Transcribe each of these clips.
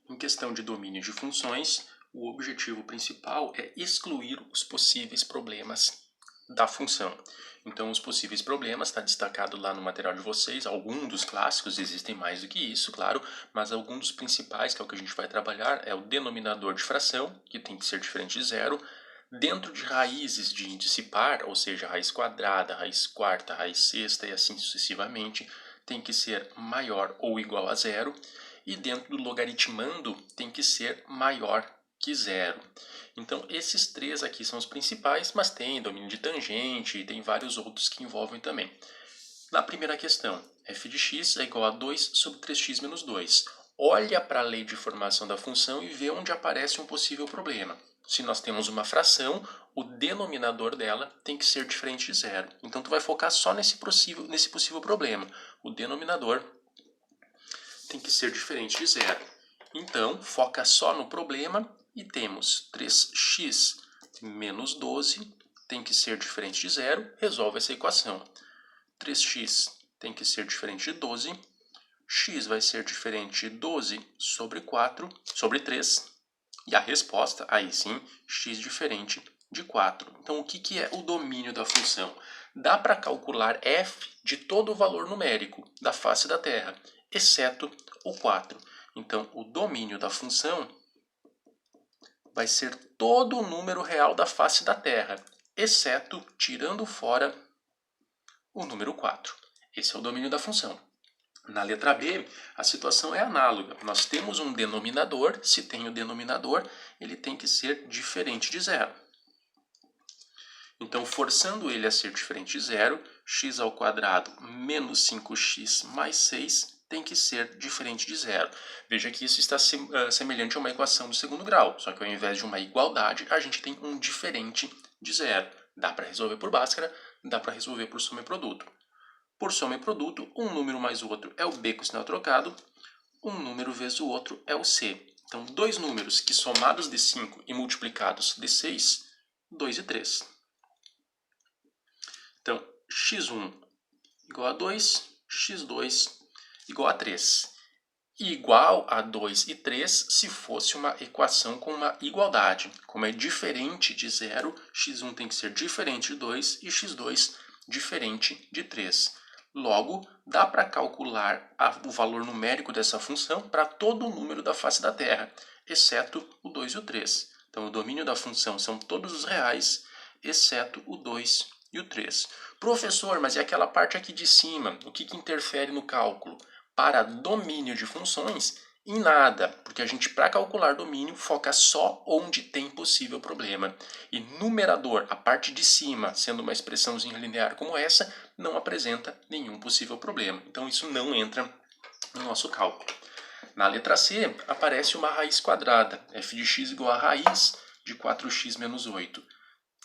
Em questão de domínio de funções, o objetivo principal é excluir os possíveis problemas da função. Então, os possíveis problemas está destacado lá no material de vocês. Alguns dos clássicos, existem mais do que isso, claro, mas alguns dos principais, que é o que a gente vai trabalhar, é o denominador de fração, que tem que ser diferente de zero. Dentro de raízes de índice par, ou seja, raiz quadrada, raiz quarta, raiz sexta e assim sucessivamente, tem que ser maior ou igual a zero. E dentro do logaritmando tem que ser maior que zero. Então, esses três aqui são os principais, mas tem domínio de tangente e tem vários outros que envolvem também. Na primeira questão, f de x é igual a 2 sobre 3x menos 2. Olha para a lei de formação da função e vê onde aparece um possível problema. Se nós temos uma fração, o denominador dela tem que ser diferente de zero. Então, tu vai focar só nesse possível problema. O denominador tem que ser diferente de zero. Então, foca só no problema e temos 3x menos 12 tem que ser diferente de zero, resolve essa equação. 3x tem que ser diferente de 12, x vai ser diferente de 12 sobre 4, sobre 3, e a resposta, aí sim, x diferente de 4. Então, o que é o domínio da função? Dá para calcular f de todo o valor numérico da face da Terra, exceto o 4. Então, o domínio da função vai ser todo o número real da face da Terra, exceto, tirando fora, o número 4. Esse é o domínio da função. Na letra B, a situação é análoga. Nós temos um denominador. Se tem o denominador, ele tem que ser diferente de zero. Então, forçando ele a ser diferente de zero, x ao quadrado menos 5x mais 6 tem que ser diferente de zero. Veja que isso está semelhante a uma equação do segundo grau, só que ao invés de uma igualdade, a gente tem um diferente de zero. Dá para resolver por Bhaskara, dá para resolver por soma e produto. Por soma e produto, um número mais o outro é o b com sinal trocado, um número vezes o outro é o c. Então, dois números que somados de 5 e multiplicados de 6, 2 e 3. Então, x1 igual a 2, x2 igual a 3. Igual a 2 e 3 se fosse uma equação com uma igualdade. Como é diferente de zero, x1 tem que ser diferente de 2 e x2 diferente de 3. Logo, dá para calcular o valor numérico dessa função para todo o número da face da Terra, exceto o 2 e o 3. Então, o domínio da função são todos os reais, exceto o 2 e o 3. Professor, mas e aquela parte aqui de cima? O que interfere no cálculo? Para domínio de funções, em nada, porque a gente, para calcular domínio, foca só onde tem possível problema. E numerador, a parte de cima, sendo uma expressãozinha linear como essa, não apresenta nenhum possível problema. Então, isso não entra no nosso cálculo. Na letra C, aparece uma raiz quadrada, f de x igual a raiz de 4x menos 8. O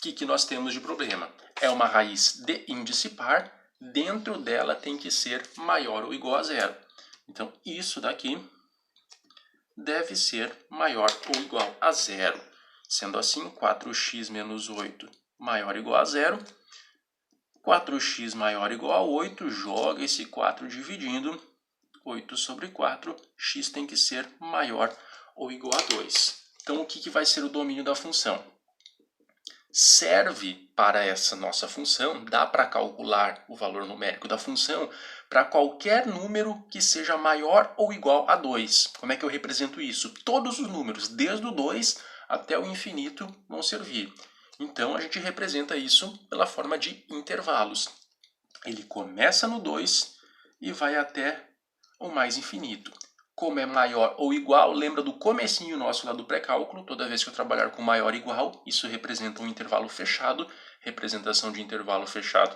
que nós temos de problema? É uma raiz de índice par, dentro dela tem que ser maior ou igual a zero. Então, isso daqui deve ser maior ou igual a zero. Sendo assim, 4x menos 8 maior ou igual a zero. 4x maior ou igual a 8, joga esse 4 dividindo. 8 sobre 4, x tem que ser maior ou igual a 2. Então, o que vai ser o domínio da função? Serve para essa nossa função, dá para calcular o valor numérico da função para qualquer número que seja maior ou igual a 2. Como é que eu represento isso? Todos os números, desde o 2 até o infinito, vão servir. Então, a gente representa isso pela forma de intervalos. Ele começa no 2 e vai até o mais infinito. Como é maior ou igual, lembra do comecinho nosso lá do pré-cálculo, toda vez que eu trabalhar com maior ou igual, isso representa um intervalo fechado, representação de intervalo fechado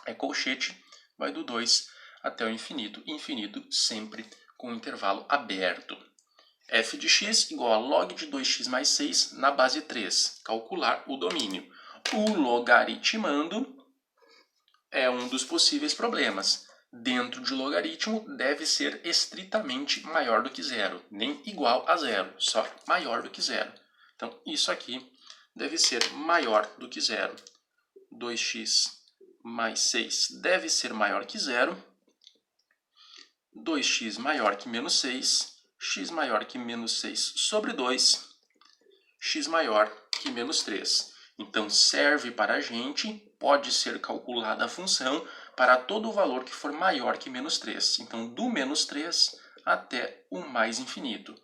é colchete, vai do 2 até o infinito, infinito sempre com intervalo aberto. f de x igual a log de 2x mais 6 na base 3, calcular o domínio. O logaritmando é um dos possíveis problemas. Dentro de logaritmo deve ser estritamente maior do que zero, nem igual a zero, só maior do que zero. Então, isso aqui deve ser maior do que zero. 2x mais 6 deve ser maior que zero. 2x maior que menos 6 x maior que menos 6 sobre 2, x maior que menos 3. Então, serve para a gente, pode ser calculada a função para todo o valor que for maior que menos 3. Então, do menos 3 até o mais infinito.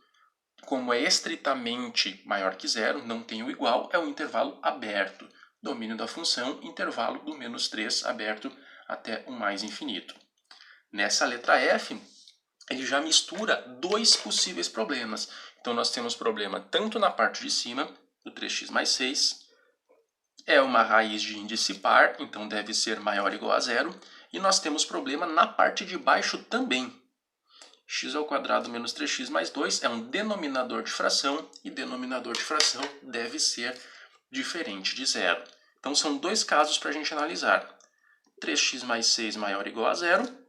Como é estritamente maior que zero, não tem o igual, é um intervalo aberto. Domínio da função, intervalo do menos 3 aberto até o mais infinito. Nessa letra F, ele já mistura dois possíveis problemas. Então, nós temos problema tanto na parte de cima, do 3x mais 6, é uma raiz de índice par, então deve ser maior ou igual a zero, e nós temos problema na parte de baixo também. X ao quadrado menos 3x mais 2 é um denominador de fração, e denominador de fração deve ser diferente de zero. Então, são dois casos para a gente analisar. 3x mais 6 maior ou igual a zero,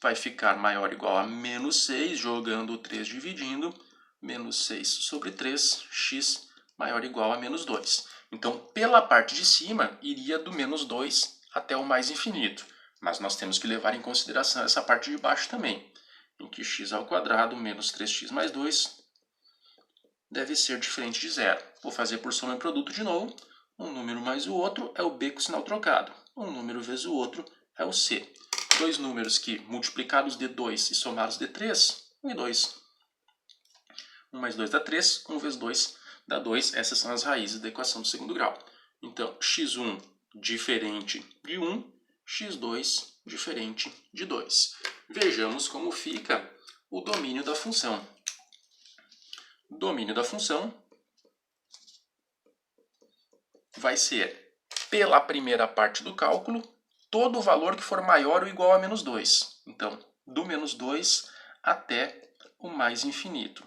vai ficar maior ou igual a menos 6, jogando o 3 dividindo, menos 6 sobre 3, x maior ou igual a menos 2. Então, pela parte de cima, iria do menos 2 até o mais infinito. Mas nós temos que levar em consideração essa parte de baixo também, em que x ao quadrado menos 3x mais 2 deve ser diferente de zero. Vou fazer por soma e produto de novo. Um número mais o outro é o b com sinal trocado. Um número vezes o outro é o c. Dois números que, multiplicados de 2 e somados de 3, 1 e 2. 1 mais 2 dá 3, 1 vezes 2 dá 2. Essas são as raízes da equação do segundo grau. Então, x1 diferente de 1, x2 diferente de 2. Vejamos como fica o domínio da função. Domínio da função vai ser, pela primeira parte do cálculo, todo o valor que for maior ou igual a menos 2. Então, do menos 2 até o mais infinito.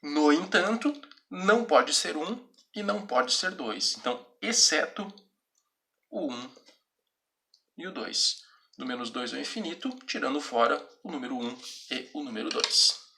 No entanto, não pode ser 1 e não pode ser 2. Então, exceto o 1 e o 2. Do menos 2 ao infinito, tirando fora o número 1 e o número 2.